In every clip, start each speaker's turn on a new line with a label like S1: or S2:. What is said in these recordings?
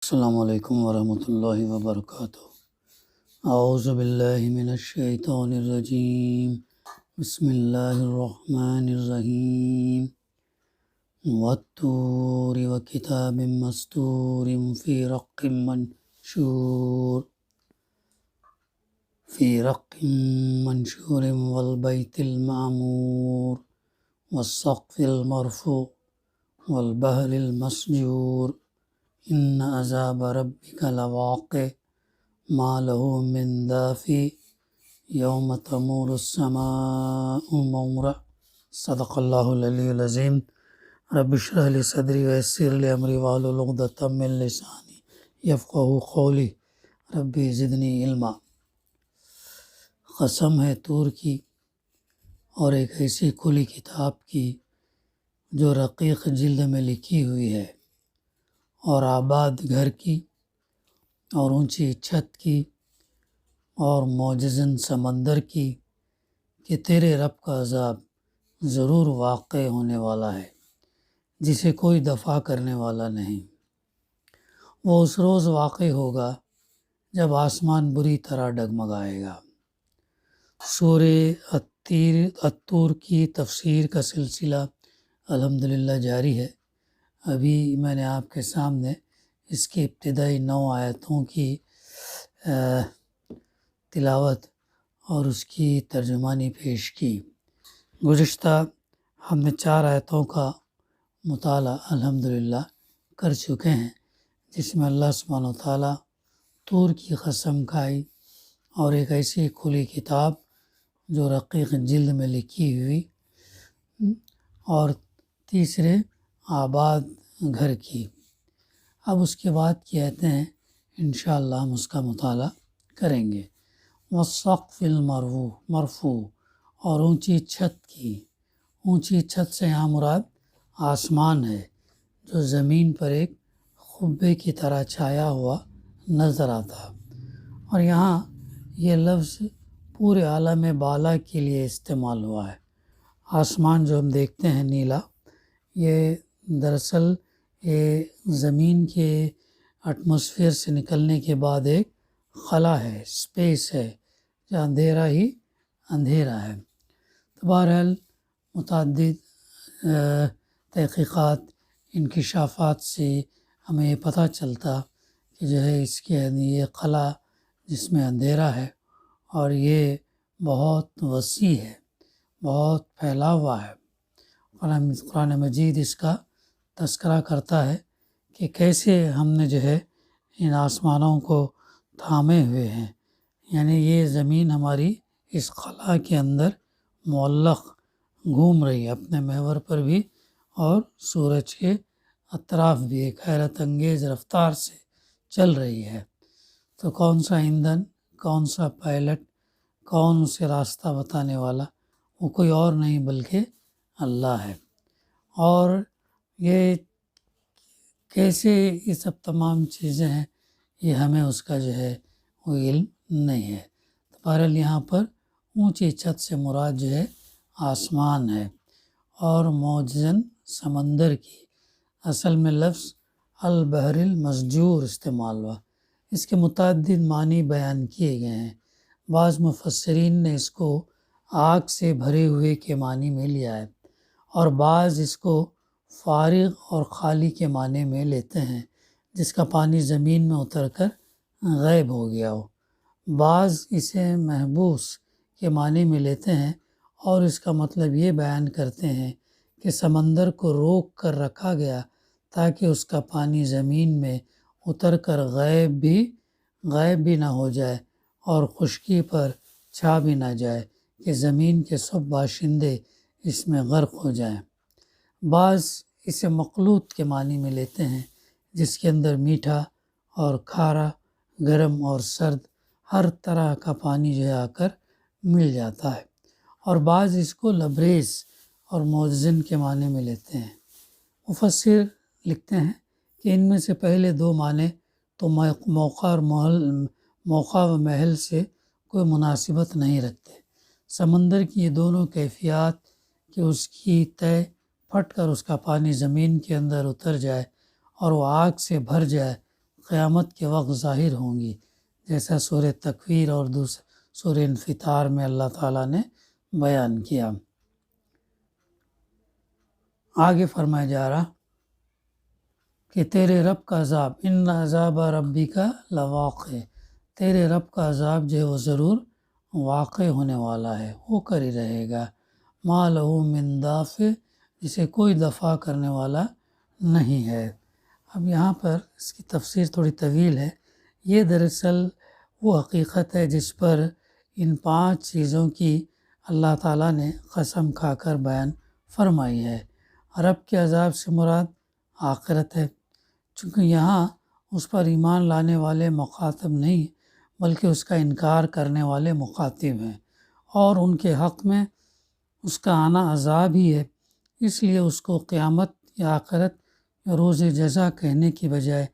S1: السلام علیکم ورحمۃ اللہ وبرکاتہ۔ اعوذ باللہ من الشیطان الرجیم، بسم اللہ الرحمن الرحیم۔ والطور وکتاب مستور فی رق منشور والبیت المعمور والسقف المرفوع والبحر المسجور ان عذاب ربک لواقع ما له من دافع یوم تمور السماء مورا۔ صدق اللہ العلی العظیم۔ رب اشرح لی صدری ویسر لی امری واحلل عقدۃ من لسانی یفقہوا قولی ربی زدنی علما۔ قسم ہے طور کی اور ایک ایسی کھلی کتاب کی جو رقیق جلد میں لکھی ہوئی ہے، اور آباد گھر کی، اور اونچی چھت کی، اور معجزن سمندر کی، کہ تیرے رب کا عذاب ضرور واقع ہونے والا ہے جسے کوئی دفع کرنے والا نہیں۔ وہ اس روز واقع ہوگا جب آسمان بری طرح ڈگمگائے گا۔ سورہ الطور کی تفسیر کا سلسلہ الحمدللہ جاری ہے۔ ابھی میں نے آپ کے سامنے اس کی ابتدائی 9 آیتوں کی تلاوت اور اس کی ترجمانی پیش کی۔ گزشتہ ہم نے 4 آیتوں کا مطالعہ الحمدللہ کر چکے ہیں، جس میں اللہ سبحانہ و تعالیٰ طور کی قسم کھائی اور ایک ایسی کھلی کتاب جو رقیق جلد میں لکھی ہوئی، اور تیسرے آباد گھر کی۔ اب اس کے بعد کہتے ہیں انشاءاللہ ہم اس کا مطالعہ کریں گے۔ والسقف المرفوع، اور اونچی چھت کی۔ اونچی چھت سے یہاں مراد آسمان ہے جو زمین پر ایک قبے کی طرح چھایا ہوا نظر آتا، اور یہاں یہ لفظ پورے عالم بالا کے لیے استعمال ہوا ہے۔ آسمان جو ہم دیکھتے ہیں نیلا، یہ دراصل یہ زمین کے ایٹماسفیئر سے نکلنے کے بعد ایک خلا ہے، اسپیس ہے، جہاں اندھیرا ہی اندھیرا ہے۔ تو بہرحال متعدد تحقیقات، انکشافات سے ہمیں یہ پتہ چلتا کہ جو ہے اس کے یہ خلا جس میں اندھیرا ہے، اور یہ بہت وسیع ہے، بہت پھیلا ہوا ہے۔ قرآن مجید اس کا تذکرہ کرتا ہے کہ کیسے ہم نے جو ہے ان آسمانوں کو تھامے ہوئے ہیں، یعنی یہ زمین ہماری اس خلا کے اندر معلق گھوم رہی ہے اپنے محور پر بھی، اور سورج کے اطراف بھی ایک حیرت انگیز رفتار سے چل رہی ہے۔ تو کون سا ایندھن، کون سا پائلٹ، کون اسے راستہ بتانے والا؟ وہ کوئی اور نہیں بلکہ اللہ ہے۔ اور یہ کیسے یہ سب تمام چیزیں ہیں، یہ ہمیں اس کا جو ہے وہ علم نہیں ہے۔ تو بہرحال یہاں پر اونچی چھت سے مراد جو ہے آسمان ہے، اور معجزن سمندر کی۔ اصل میں لفظ البحر المسجور استعمال ہوا۔ اس کے متعدد معنی بیان کیے گئے ہیں۔ بعض مفسرین نے اس کو آگ سے بھرے ہوئے کے معنی میں لیا ہے، اور بعض اس کو فارغ اور خالی کے معنی میں لیتے ہیں، جس کا پانی زمین میں اتر کر غائب ہو گیا ہو۔ بعض اسے محبوس کے معنی میں لیتے ہیں، اور اس کا مطلب یہ بیان کرتے ہیں کہ سمندر کو روک کر رکھا گیا تاکہ اس کا پانی زمین میں اتر کر غائب بھی نہ ہو جائے، اور خشکی پر چھا بھی نہ جائے کہ زمین کے سب باشندے اس میں غرق ہو جائیں۔ بعض اسے مخلوط کے معنی میں لیتے ہیں، جس کے اندر میٹھا اور کھارا، گرم اور سرد ہر طرح کا پانی جو ہے آ کر مل جاتا ہے۔ اور بعض اس کو لبریز اور معجزن کے معنی میں لیتے ہیں۔ مفسر لکھتے ہیں کہ ان میں سے پہلے 2 معنی تو موقع و محل سے کوئی مناسبت نہیں رکھتے۔ سمندر کی یہ دونوں کیفیات کہ اس کی تہ پھٹ کر اس کا پانی زمین کے اندر اتر جائے اور وہ آگ سے بھر جائے، قیامت کے وقت ظاہر ہوں گی، جیسا سورہ تکویر اور سورہ انفطار میں اللہ تعالیٰ نے بیان کیا۔ آگے فرمایا جا رہا کہ تیرے رب کا عذاب، ان عذاب ربک لواقع، تیرے رب کا عذاب جو ہے وہ ضرور واقع ہونے والا ہے، ہو کر ہی رہے گا۔ ما لہ من دافع، جسے کوئی دفع کرنے والا نہیں ہے۔ اب یہاں پر اس کی تفسیر تھوڑی طویل ہے۔ یہ دراصل وہ حقیقت ہے جس پر ان 5 چیزوں کی اللہ تعالیٰ نے قسم کھا کر بیان فرمائی ہے۔ رب کے عذاب سے مراد آخرت ہے، چونکہ یہاں اس پر ایمان لانے والے مخاطب نہیں بلکہ اس کا انکار کرنے والے مخاطب ہیں، اور ان کے حق میں اس کا آنا عذاب ہی ہے، اس لیے اس کو قیامت یا آخرت یا روز جزا کہنے کی بجائے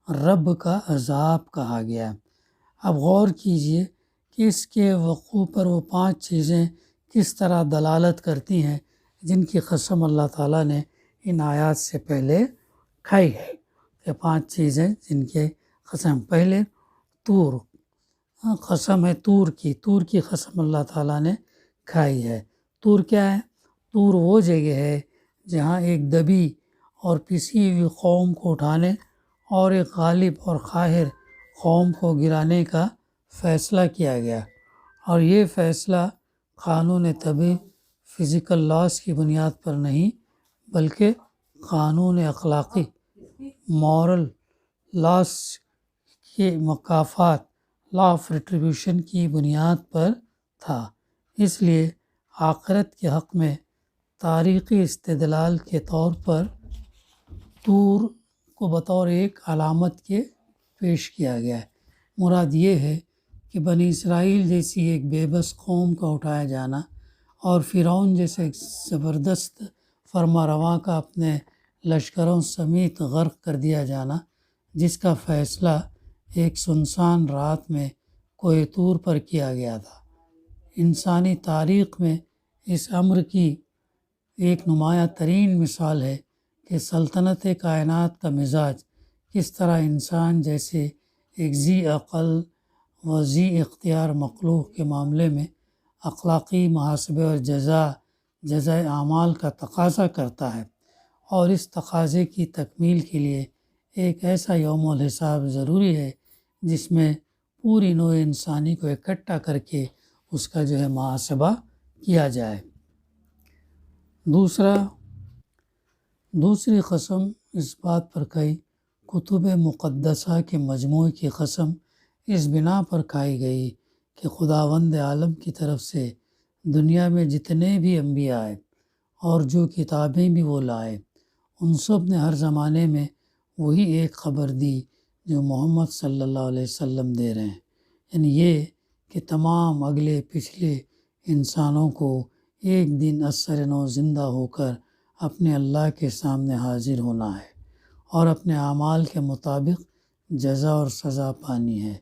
S1: رب کا عذاب کہا گیا۔ اب غور کیجئے کہ اس کے وقوع پر وہ 5 چیزیں کس طرح دلالت کرتی ہیں جن کی قسم اللہ تعالیٰ نے ان آیات سے پہلے کھائی ہے۔ یہ 5 چیزیں جن کے قسم، پہلے طور، قسم ہے طور کی قسم اللہ تعالیٰ نے کھائی ہے۔ طور کیا ہے؟ طور وہ جگہ ہے جہاں ایک دبی اور پسی ہوئی قوم کو اٹھانے اور ایک غالب اور قاہر قوم کو گرانے کا فیصلہ کیا گیا، اور یہ فیصلہ قانون طبی فزیکل لاز کی بنیاد پر نہیں بلکہ قانون اخلاقی مورل لاز کے مکافات لا آف ریٹریبیوشن کی بنیاد پر تھا۔ اس لیے آخرت کے حق میں تاریخی استدلال کے طور پر طور کو بطور ایک علامت کے پیش کیا گیا ہے۔ مراد یہ ہے کہ بنی اسرائیل جیسی ایک بے بس قوم کا اٹھایا جانا اور فرعون جیسے ایک زبردست فرما رواں کا اپنے لشکروں سمیت غرق کر دیا جانا، جس کا فیصلہ ایک سنسان رات میں کوہ طور پر کیا گیا تھا، انسانی تاریخ میں اس امر کی ایک نمایاں ترین مثال ہے کہ سلطنت کائنات کا مزاج کس طرح انسان جیسے ایک ذی عقل و ذی اختیار مخلوق کے معاملے میں اخلاقی محاسبے اور جزائے اعمال کا تقاضا کرتا ہے، اور اس تقاضے کی تکمیل کے لیے ایک ایسا یوم الحساب ضروری ہے جس میں پوری نوع انسانی کو اکٹھا کر کے اس کا جو ہے محاسبہ کیا جائے۔ دوسری قسم اس بات پر کھائی، کتب مقدسہ کے مجموعے کی قسم اس بنا پر کھائی گئی کہ خداوند عالم کی طرف سے دنیا میں جتنے بھی انبیاء آئے اور جو کتابیں بھی وہ لائے، ان سب نے ہر زمانے میں وہی ایک خبر دی جو محمد صلی اللہ علیہ وسلم دے رہے ہیں، یعنی یہ کہ تمام اگلے پچھلے انسانوں کو ایک دن ازسر نو زندہ ہو کر اپنے اللہ کے سامنے حاضر ہونا ہے اور اپنے اعمال کے مطابق جزا اور سزا پانی ہے۔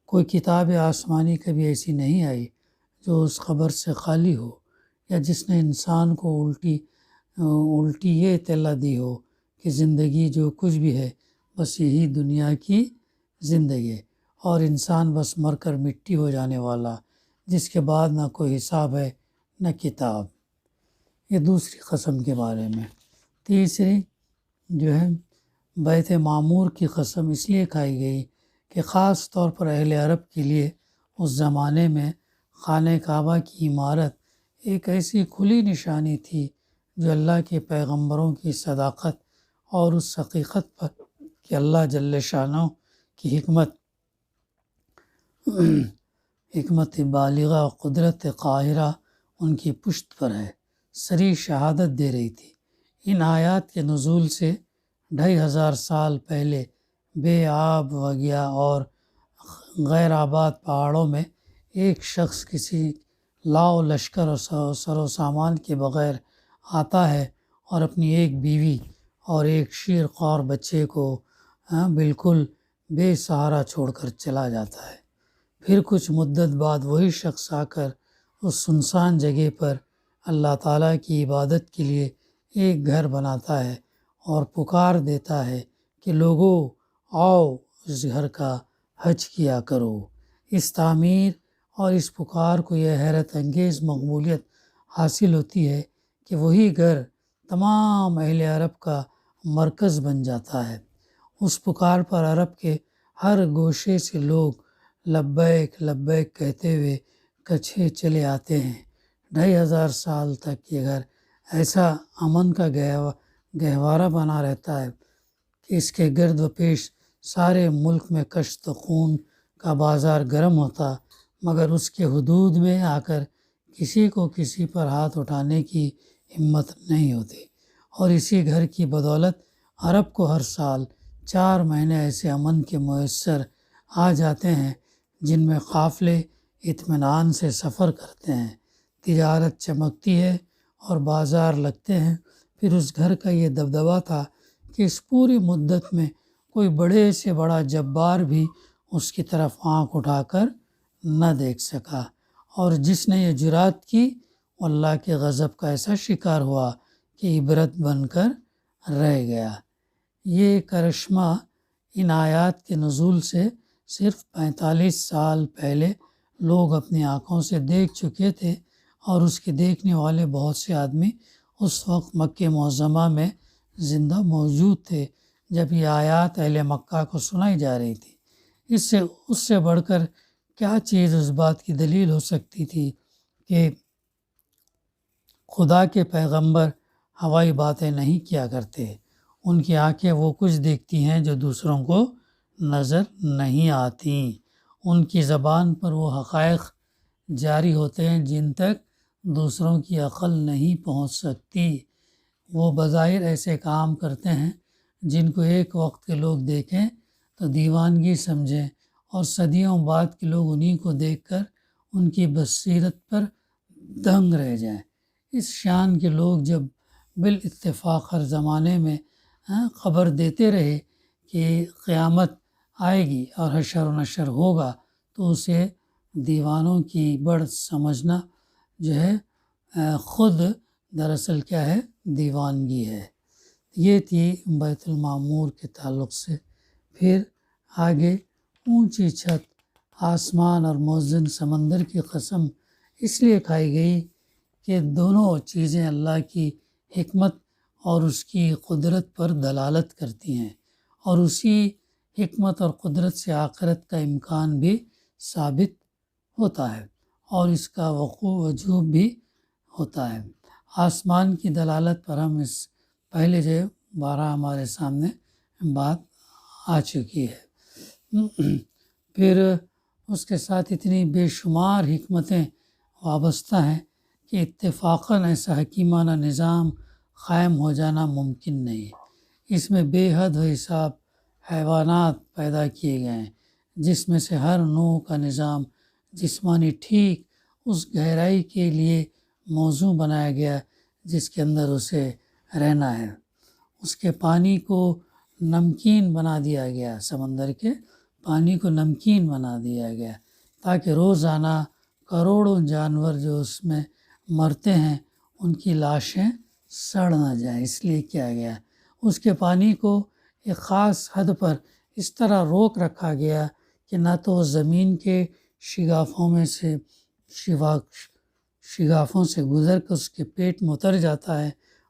S1: کوئی کتاب آسمانی کبھی ایسی نہیں آئی جو اس خبر سے خالی ہو، یا جس نے انسان کو الٹی یہ اطلاع دی ہو کہ زندگی جو کچھ بھی ہے بس یہی دنیا کی زندگی ہے، اور انسان بس مر کر مٹی ہو جانے والا، جس کے بعد نہ کوئی حساب ہے نہ کتاب۔ یہ دوسری قسم کے بارے میں۔ تیسری جو ہے بیت معمور کی قسم اس لیے کھائی گئی کہ خاص طور پر اہل عرب کے لیے اس زمانے میں خانہ کعبہ کی عمارت ایک ایسی کھلی نشانی تھی جو اللہ کے پیغمبروں کی صداقت اور اس حقیقت پر کہ اللہ جل شانہ کی حکمت بالغہ و قدرت قاہرہ ان کی پشت پر ہے، صریح شہادت دے رہی تھی۔ ان آیات کے نزول سے 2500 سال پہلے بے آب وگیا اور غیر آباد پہاڑوں میں ایک شخص کسی لاؤ لشکر اور سر و سامان کے بغیر آتا ہے اور اپنی ایک بیوی اور ایک شیر خوار بچے کو بالکل بے سہارا چھوڑ کر چلا جاتا ہے۔ پھر کچھ مدت بعد وہی شخص آ کر اس سنسان جگہ پر اللہ تعالیٰ کی عبادت کے لیے ایک گھر بناتا ہے اور پکار دیتا ہے کہ لوگو آؤ اس گھر کا حج کیا کرو۔ اس تعمیر اور اس پکار کو یہ حیرت انگیز مقبولیت حاصل ہوتی ہے کہ وہی گھر تمام اہل عرب کا مرکز بن جاتا ہے۔ اس پکار پر عرب کے ہر گوشے سے لوگ لبیک لبیک کہتے ہوئے کچھے چلے آتے ہیں۔ 2500 سال تک یہ گھر ایسا امن کا گہوارہ بنا رہتا ہے کہ اس کے گرد و پیش سارے ملک میں کشت خون کا بازار گرم ہوتا، مگر اس کے حدود میں آ کر کسی کو کسی پر ہاتھ اٹھانے کی ہمت نہیں ہوتی۔ اور اسی گھر کی بدولت عرب کو ہر سال 4 مہینے ایسے امن کے میسر آ جاتے ہیں جن میں قافلے اطمینان سے سفر کرتے ہیں، تجارت چمکتی ہے اور بازار لگتے ہیں۔ پھر اس گھر کا یہ دبدبہ تھا کہ اس پوری مدت میں کوئی بڑے سے بڑا جبار بھی اس کی طرف آنکھ اٹھا کر نہ دیکھ سکا، اور جس نے یہ جرات کی وہ اللہ کے غضب کا ایسا شکار ہوا کہ عبرت بن کر رہ گیا۔ یہ کرشمہ ان آیات کے نزول سے صرف 45 سال پہلے لوگ اپنی آنکھوں سے دیکھ چکے تھے، اور اس کے دیکھنے والے بہت سے آدمی اس وقت مکہ معظمہ میں زندہ موجود تھے جب یہ آیات اہل مکہ کو سنائی جا رہی تھی۔ اس سے بڑھ کر کیا چیز اس بات کی دلیل ہو سکتی تھی کہ خدا کے پیغمبر ہوائی باتیں نہیں کیا کرتے۔ ان کی آنکھیں وہ کچھ دیکھتی ہیں جو دوسروں کو نظر نہیں آتی۔ ان کی زبان پر وہ حقائق جاری ہوتے ہیں جن تک دوسروں کی عقل نہیں پہنچ سکتی۔ وہ بظاہر ایسے کام کرتے ہیں جن کو ایک وقت کے لوگ دیکھیں تو دیوانگی سمجھیں، اور صدیوں بعد کے لوگ انہی کو دیکھ کر ان کی بصیرت پر دنگ رہ جائیں۔ اس شان کے لوگ جب بالاتفاق ہر زمانے میں خبر دیتے رہے کہ قیامت آئے گی اور حشر و نشر ہوگا، تو اسے دیوانوں کی بڑھ سمجھنا جو ہے خود دراصل کیا ہے، دیوانگی ہے۔ یہ تھی بیت المعمور کے تعلق سے۔ پھر آگے اونچی چھت، آسمان اور موزن سمندر کی قسم اس لیے کھائی گئی کہ دونوں چیزیں اللہ کی حکمت اور اس کی قدرت پر دلالت کرتی ہیں، اور اسی حکمت اور قدرت سے آخرت کا امکان بھی ثابت ہوتا ہے اور اس کا وقوع وجوب بھی ہوتا ہے۔ آسمان کی دلالت پر ہم اس پہلے جو بارہ ہمارے سامنے بات آ چکی ہے۔ پھر اس کے ساتھ اتنی بے شمار حکمتیں وابستہ ہیں کہ اتفاقاً ایسا حکیمانہ نظام قائم ہو جانا ممکن نہیں ہے۔ اس میں بے حد و حساب حیوانات پیدا کیے گئے ہیں، جس میں سے ہر نوع کا نظام جسمانی ٹھیک اس گہرائی کے لیے موزوں بنایا گیا جس کے اندر اسے رہنا ہے۔ اس کے پانی کو نمکین بنا دیا گیا، سمندر کے پانی کو نمکین بنا دیا گیا تاکہ روزانہ کروڑوں جانور جو اس میں مرتے ہیں ان کی لاشیں سڑ نہ جائیں، اس لیے کیا گیا۔ اس کے پانی کو ایک خاص حد پر اس طرح روک رکھا گیا کہ نہ تو وہ زمین کے شگافوں سے گزر کر اس کے پیٹ میں اتر جاتا ہے،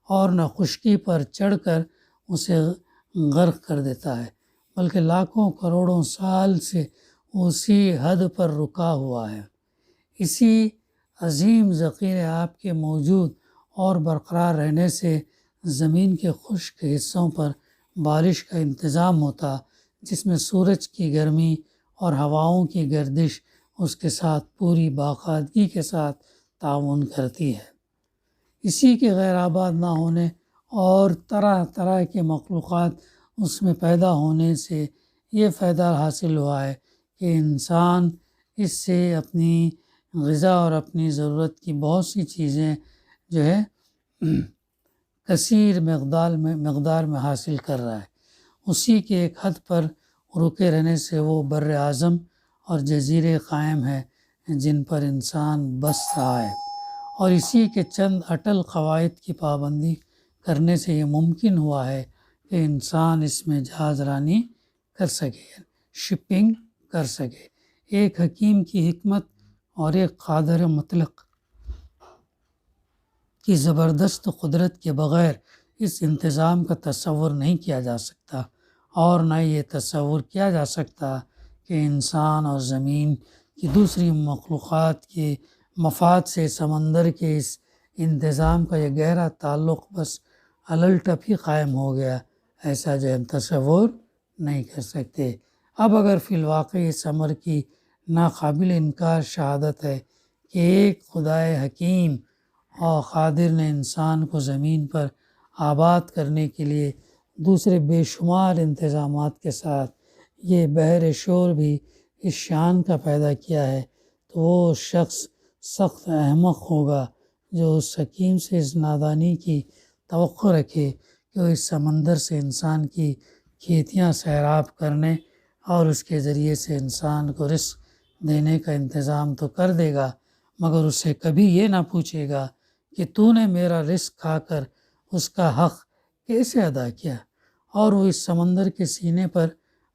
S1: اور نہ خشکی پر چڑھ کر اسے غرق کر دیتا ہے، بلکہ لاکھوں کروڑوں سال سے اسی حد پر رکا ہوا ہے۔ اسی عظیم ذخیرے آب کے موجود اور برقرار رہنے سے زمین کے خشک حصوں پر بارش کا انتظام ہوتا، جس میں سورج کی گرمی اور ہواؤں کی گردش اس کے ساتھ پوری باقاعدگی کے ساتھ تعاون کرتی ہے۔ اسی کے غیر آباد نہ ہونے اور طرح طرح کے مخلوقات اس میں پیدا ہونے سے یہ فائدہ حاصل ہوا ہے کہ انسان اس سے اپنی غذا اور اپنی ضرورت کی بہت سی چیزیں جو ہے کثیر مقدار میں حاصل کر رہا ہے۔ اسی کے ایک حد پر رکے رہنے سے وہ بر اعظم اور جزیرے قائم ہیں جن پر انسان بس رہا ہے، اور اسی کے چند اٹل قواعد کی پابندی کرنے سے یہ ممکن ہوا ہے کہ انسان اس میں جہاز رانی کر سکے۔ شپنگ کر سکے۔ ایک حکیم کی حکمت اور ایک قادر مطلق کی زبردست قدرت کے بغیر اس انتظام کا تصور نہیں کیا جا سکتا، اور نہ یہ تصور کیا جا سکتا کہ انسان اور زمین کی دوسری مخلوقات کے مفاد سے سمندر کے اس انتظام کا یہ گہرا تعلق بس الٹپ ہی قائم ہو گیا۔ ایسا جو ہم تصور نہیں کر سکتے۔ اب اگر فی الواقع اس امر کی ناقابل انکار شہادت ہے کہ ایک خدائے حکیم اور قادر نے انسان کو زمین پر آباد کرنے کے لیے دوسرے بے شمار انتظامات کے ساتھ یہ بحر شور بھی اس شان کا پیدا کیا ہے، تو وہ شخص سخت احمق ہوگا جو اس حکیم سے اس نادانی کی توقع رکھے کہ وہ اس سمندر سے انسان کی کھیتیاں سیراب کرنے اور اس کے ذریعے سے انسان کو رزق دینے کا انتظام تو کر دے گا، مگر اس سے کبھی یہ نہ پوچھے گا کہ تو نے میرا رزق کھا کر اس کا حق کیسے ادا کیا۔ اور وہ اس سمندر کے سینے پر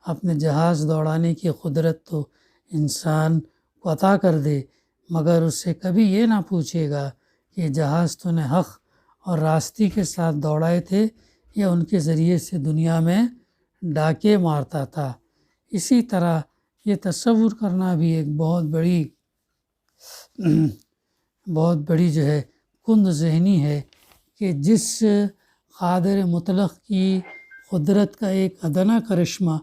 S1: اپنے جہاز دوڑانے کی قدرت تو انسان کو عطا کر دے، مگر اس سے کبھی یہ نہ پوچھے گا کہ جہاز تو نے حق اور راستی کے ساتھ دوڑائے تھے یا ان کے ذریعے سے دنیا میں ڈاکے مارتا تھا۔ اسی طرح یہ تصور کرنا بھی ایک بہت بڑی جو ہے کند ذہنی ہے کہ جس قادر مطلق کی قدرت کا ایک ادنا کرشمہ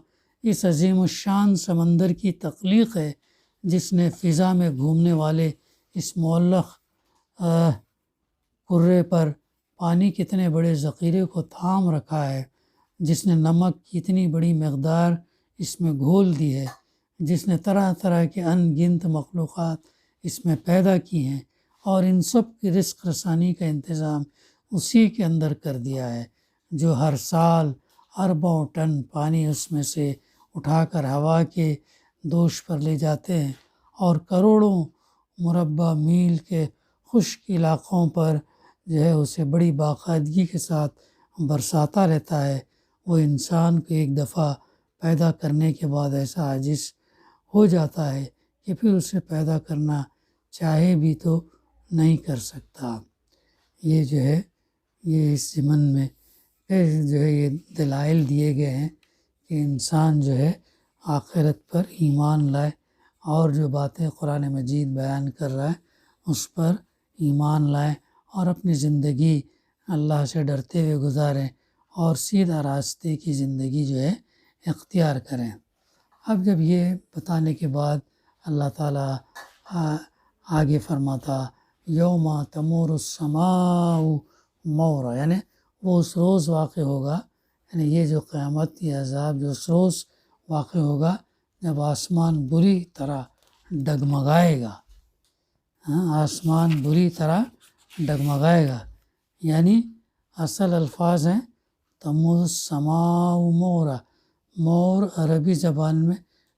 S1: اس عظیم الشان سمندر کی تخلیق ہے، جس نے فضا میں گھومنے والے اس معلق کرے پر پانی کے اتنے بڑے ذخیرے کو تھام رکھا ہے، جس نے نمک کی اتنی بڑی مقدار اس میں گھول دی ہے، جس نے طرح طرح کے ان گنت مخلوقات اس میں پیدا کی ہیں، اور ان سب کی رزق رسانی کا انتظام اسی کے اندر کر دیا ہے، جو ہر سال اربوں ٹن پانی اس میں سے اٹھا کر ہوا کے دوش پر لے جاتے ہیں اور کروڑوں مربع میل کے خشک علاقوں پر جو ہے اسے بڑی باقاعدگی کے ساتھ برساتا رہتا ہے۔ وہ انسان کو ایک دفعہ پیدا کرنے کے بعد ایسا عاجز ہو جاتا ہے کہ پھر اسے پیدا کرنا چاہے بھی تو نہیں کر سکتا۔ یہ جو ہے یہ اس ضمن میں جو ہے یہ دلائل دیے گئے ہیں کہ انسان جو ہے آخرت پر ایمان لائے، اور جو باتیں قرآن مجید بیان کر رہا ہے اس پر ایمان لائیں اور اپنی زندگی اللہ سے ڈرتے ہوئے گزاریں اور سیدھا راستے کی زندگی جو ہے اختیار کریں۔ اب جب یہ بتانے کے بعد اللہ تعالیٰ آگے فرماتا یوم تمور السماء مورا، یعنی وہ اس روز واقع ہوگا، یعنی یہ جو قیامت یہ عذاب جو اس روز واقع ہوگا جب آسمان بری طرح ڈگمگائے گا۔ آسمان بری طرح ڈگمگائے گا، یعنی اصل الفاظ ہیں تمور السماء مورا۔ مور عربی زبان میں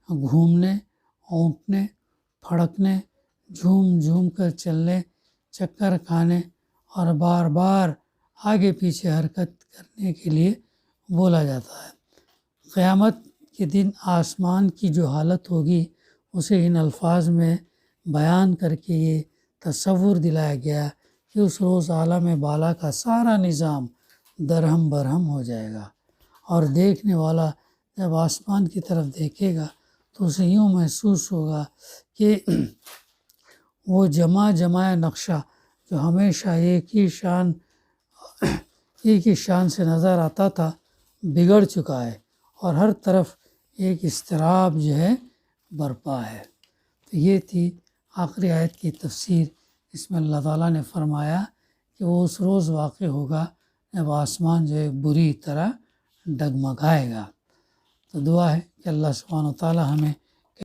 S1: گھومنے، اونٹنے، پھڑکنے، جھوم جھوم کر چلنے، چکر کھانے اور بار بار آگے پیچھے حرکت کرنے کے لیے بولا جاتا ہے۔ قیامت کے دن آسمان کی جو حالت ہوگی اسے ان الفاظ میں بیان کر کے یہ تصور دلایا گیا کہ اس روز عالم بالا کا سارا نظام درہم برہم ہو جائے گا، اور دیکھنے والا جب آسمان کی طرف دیکھے گا تو اسے یوں محسوس ہوگا کہ وہ جمع نقشہ جو ہمیشہ ایک ہی شان سے نظر آتا تھا بگڑ چکا ہے، اور ہر طرف ایک اضطراب جو ہے برپا ہے۔ تو یہ تھی آخری آیت کی تفسیر۔ اس میں اللہ تعالیٰ نے فرمایا کہ وہ اس روز واقع ہوگا جب آسمان جو ہے بری طرح ڈگمگائے گا۔ تو دعا ہے کہ اللہ سبحانہ و تعالیٰ ہمیں